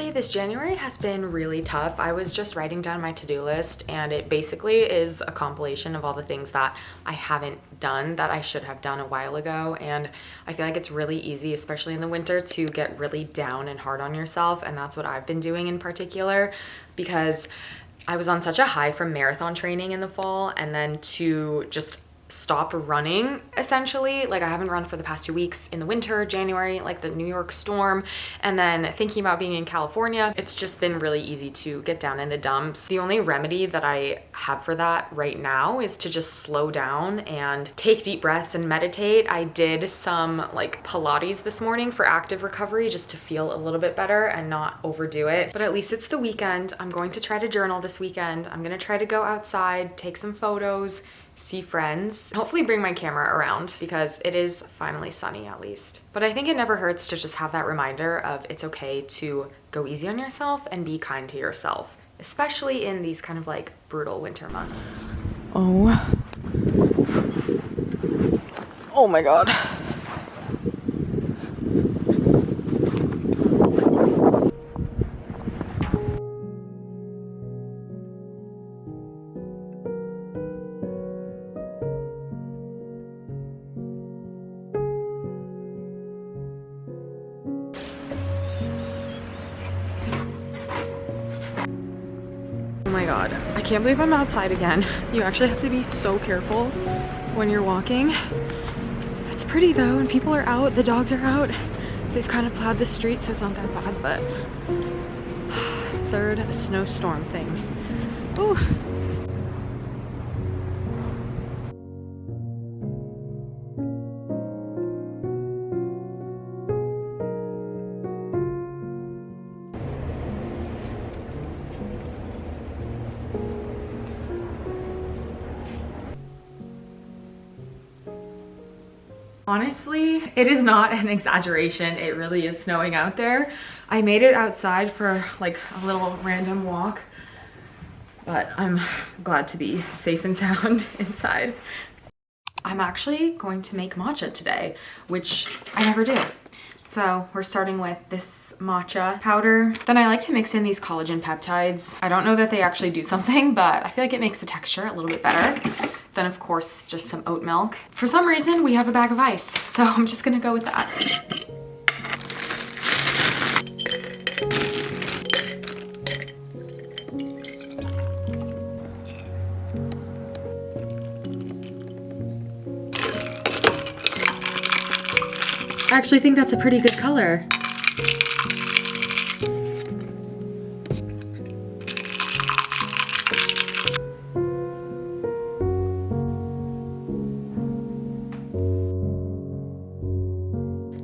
honestly, this January has been really tough. I was just writing down my to-do list, and it basically is a compilation of all the things that I haven't done that I should have done a while ago. And I feel like it's really easy, especially in the winter, to get really down and hard on yourself. And that's what I've been doing in particular, because I was on such a high from marathon training in the fall, and then to just stop running essentially. Like, I haven't run for the past 2 weeks in the winter, January, like the New York storm, and then thinking about being in California, it's just been really easy to get down in the dumps. The only remedy that I have for that right now is to just slow down and take deep breaths and meditate. I did some like Pilates this morning for active recovery just to feel a little bit better and not overdo it. But at least it's the weekend. I'm going to try to journal this weekend. I'm gonna try to go outside, take some photos, see friends, hopefully bring my camera around because it is finally sunny at least. But I think it never hurts to just have that reminder of it's okay to go easy on yourself and be kind to yourself, especially in these kind of like brutal winter months. Oh my God. Oh my God, I can't believe I'm outside again. You actually have to be so careful when you're walking. It's pretty though, and people are out, the dogs are out. They've kind of plowed the street, so it's not that bad, but third snowstorm thing. Ooh. Honestly, it is not an exaggeration. It really is snowing out there. I made it outside for like a little random walk, but I'm glad to be safe and sound inside. I'm actually going to make matcha today, which I never do. So we're starting with this matcha powder. Then I like to mix in these collagen peptides. I don't know that they actually do something, but I feel like it makes the texture a little bit better. Then of course, just some oat milk. For some reason, we have a bag of ice, so I'm just gonna go with that. I actually think that's a pretty good color.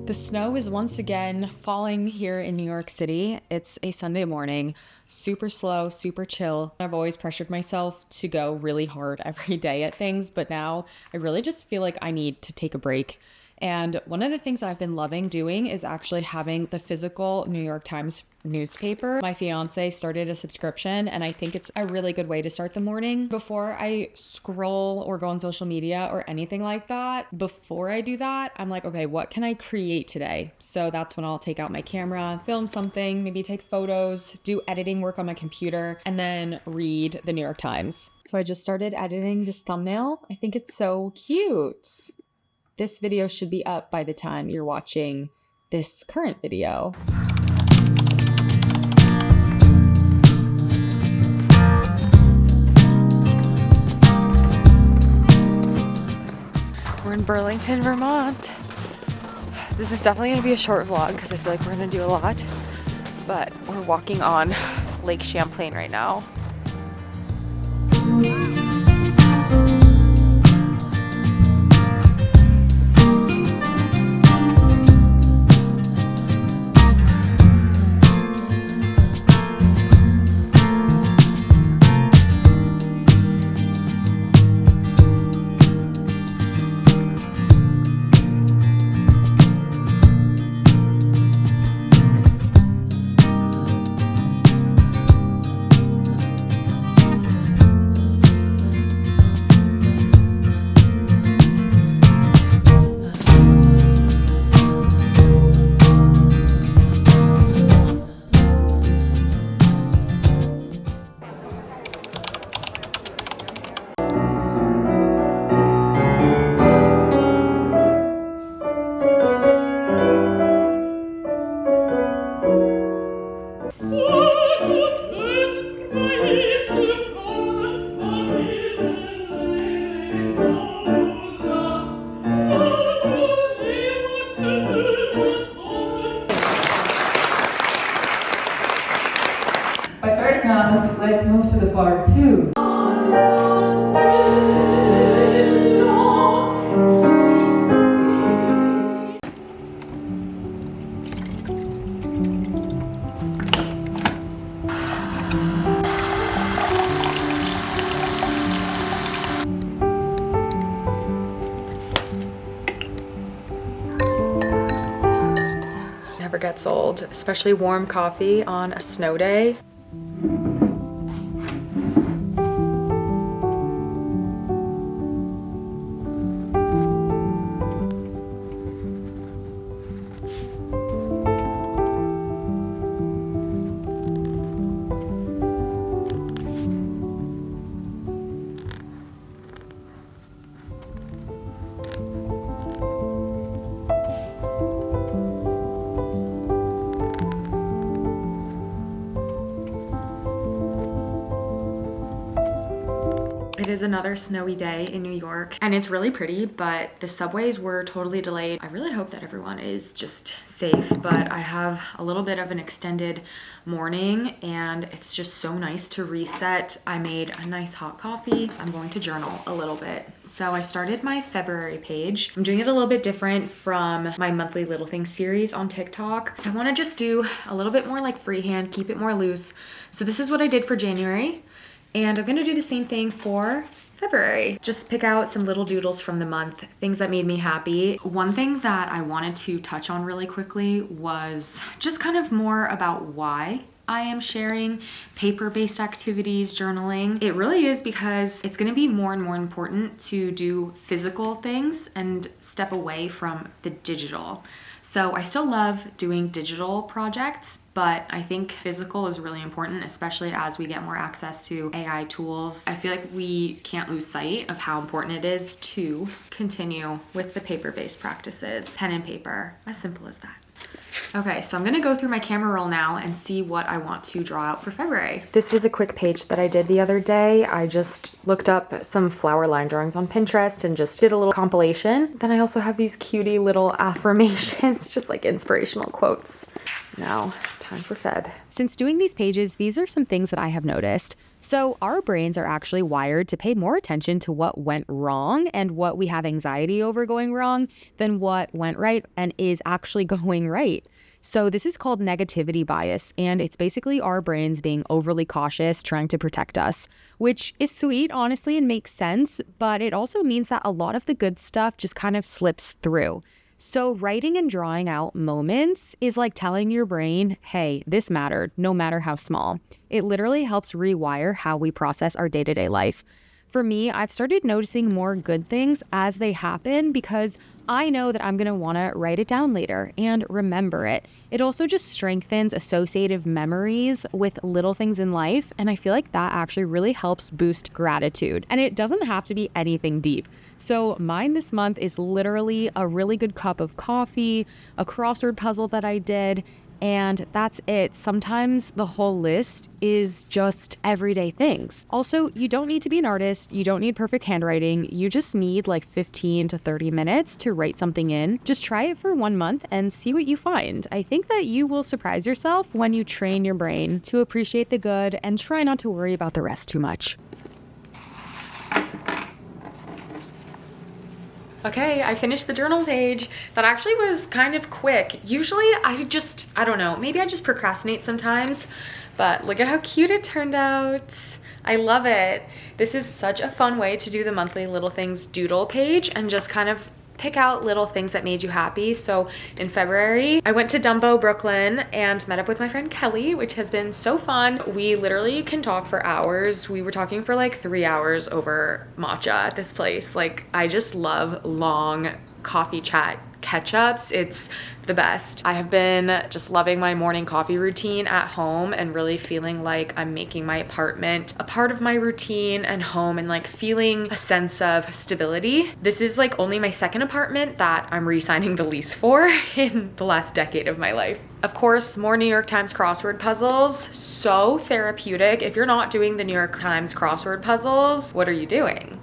The snow is once again falling here in New York City. It's a Sunday morning, super slow, super chill. I've always pressured myself to go really hard every day at things, but now I really just feel like I need to take a break. And one of the things that I've been loving doing is actually having the physical New York Times newspaper. My fiance started a subscription, and I think it's a really good way to start the morning. Before I scroll or go on social media or anything like that, before I do that, I'm like, okay, what can I create today? So that's when I'll take out my camera, film something, maybe take photos, do editing work on my computer, and then read the New York Times. So I just started editing this thumbnail. I think it's so cute. This video should be up by the time you're watching this current video. We're in Burlington, Vermont. This is definitely gonna be a short vlog because I feel like we're gonna do a lot, but we're walking on Lake Champlain right now. gets old, especially warm coffee on a snow day. It is another snowy day in New York and it's really pretty, but the subways were totally delayed. I really hope that everyone is just safe, but I have a little bit of an extended morning and it's just so nice to reset. I made a nice hot coffee. I'm going to journal a little bit. So I started my February page. I'm doing it a little bit different from my monthly little things series on TikTok. I want to just do a little bit more like freehand, keep it more loose. So this is what I did for January. And I'm gonna do the same thing for February. Just pick out some little doodles from the month, things that made me happy. One thing that I wanted to touch on really quickly was just kind of more about why I am sharing paper-based activities, journaling. It really is because it's gonna be more and more important to do physical things and step away from the digital. So I still love doing digital projects, but I think physical is really important, especially as we get more access to AI tools. I feel like we can't lose sight of how important it is to continue with the paper-based practices, pen and paper, as simple as that. Okay, so I'm gonna go through my camera roll now and see what I want to draw out for February. This was a quick page that I did the other day. I just looked up some flower line drawings on Pinterest and just did a little compilation. Then I also have these cutie little affirmations, just like inspirational quotes. Now, time for Feb. Since doing these pages, these are some things that I have noticed. So our brains are actually wired to pay more attention to what went wrong and what we have anxiety over going wrong than what went right and is actually going right. So this is called negativity bias, and it's basically our brains being overly cautious, trying to protect us, which is sweet, honestly, and makes sense, but it also means that a lot of the good stuff just kind of slips through. So writing and drawing out moments is like telling your brain, hey, this mattered, no matter how small. It literally helps rewire how we process our day-to-day life. For me, I've started noticing more good things as they happen because I know that I'm going to want to write it down later and remember it. It also just strengthens associative memories with little things in life, and I feel like that actually really helps boost gratitude. And it doesn't have to be anything deep. So mine this month is literally a really good cup of coffee, a crossword puzzle that I did, and that's it. Sometimes the whole list is just everyday things. Also, you don't need to be an artist. You don't need perfect handwriting. You just need like 15 to 30 minutes to write something in. Just try it for 1 month and see what you find. I think that you will surprise yourself when you train your brain to appreciate the good and try not to worry about the rest too much. Okay, I finished the journal page. That actually was kind of quick. Usually I don't know, maybe I just procrastinate sometimes, but look at how cute it turned out. I love it. This is such a fun way to do the monthly little things doodle page and just kind of pick out little things that made you happy. So in February, I went to Dumbo, Brooklyn and met up with my friend Kelly, which has been so fun. We literally can talk for hours. We were talking for like 3 hours over matcha at this place. Like, I just love long coffee chat catch-ups. It's the best. I have been just loving my morning coffee routine at home and really feeling like I'm making my apartment a part of my routine and home and like feeling a sense of stability. This is like only my second apartment that I'm re-signing the lease for in the last decade of my life. Of course, more New York Times crossword puzzles. So therapeutic. If you're not doing the New York Times crossword puzzles, what are you doing?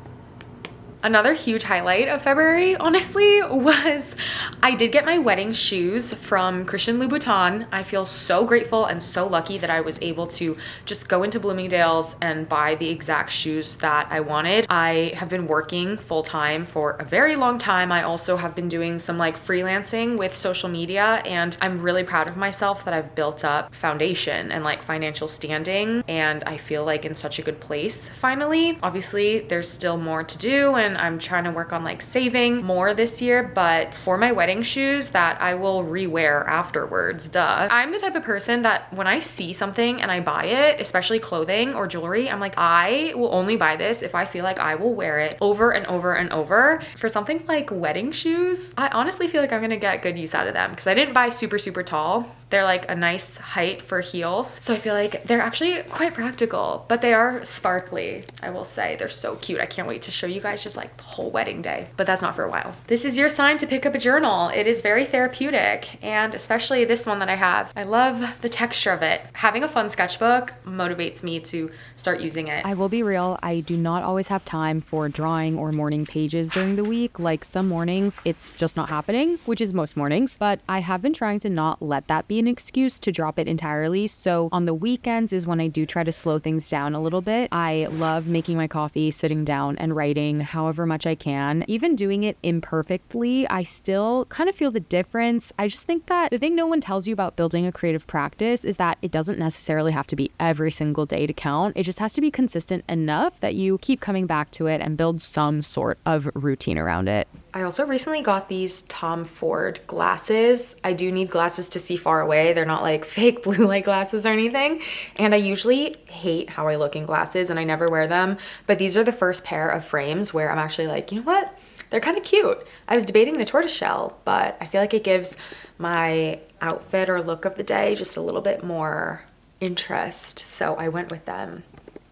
Another huge highlight of February, honestly, was I did get my wedding shoes from Christian Louboutin. I feel so grateful and so lucky that I was able to just go into Bloomingdale's and buy the exact shoes that I wanted. I have been working full time for a very long time. I also have been doing some like freelancing with social media, and I'm really proud of myself that I've built up foundation and like financial standing, and I feel like in such a good place finally. Obviously, there's still more to do, and and I'm trying to work on like saving more this year, but for my wedding shoes that I will rewear afterwards, duh. I'm the type of person that when I see something and I buy it, especially clothing or jewelry, I'm like, I will only buy this if I feel like I will wear it over and over and over. For something like wedding shoes, I honestly feel like I'm gonna get good use out of them because I didn't buy super, super tall. They're like a nice height for heels. So I feel like they're actually quite practical, but they are sparkly. I will say they're so cute. I can't wait to show you guys just like the whole wedding day, but that's not for a while. This is your sign to pick up a journal. It is very therapeutic, and especially this one that I have. I love the texture of it. Having a fun sketchbook motivates me to start using it. I will be real, I do not always have time for drawing or morning pages during the week. Like some mornings, it's just not happening, which is most mornings, but I have been trying to not let that be an excuse to drop it entirely. So on the weekends is when I do try to slow things down a little bit. I love making my coffee, sitting down and writing however much I can. Even doing it imperfectly, I still kind of feel the difference. I just think that the thing no one tells you about building a creative practice is that it doesn't necessarily have to be every single day to count. It just has to be consistent enough that you keep coming back to it and build some sort of routine around it. I also recently got these Tom Ford glasses. I do need glasses to see far away. They're not like fake blue light glasses or anything. And I usually hate how I look in glasses and I never wear them. But these are the first pair of frames where I'm actually like, you know what? They're kind of cute. I was debating the tortoiseshell, but I feel like it gives my outfit or look of the day just a little bit more interest. So I went with them.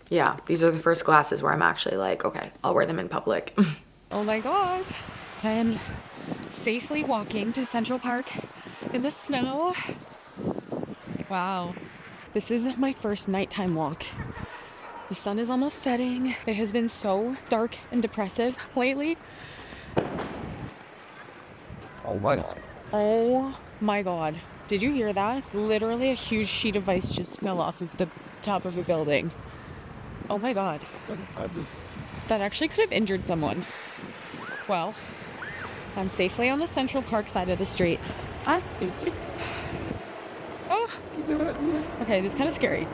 Yeah, these are the first glasses where I'm actually like, okay, I'll wear them in public. Oh my God. I am safely walking to Central Park in the snow. Wow. This is my first nighttime walk. The sun is almost setting. It has been so dark and depressive lately. Oh my God. Oh my God. Did you hear that? Literally a huge sheet of ice just fell off of the top of a building. Oh my God. That actually could have injured someone. Well, I'm safely on the Central Park side of the street. Oh. Okay, this is kind of scary.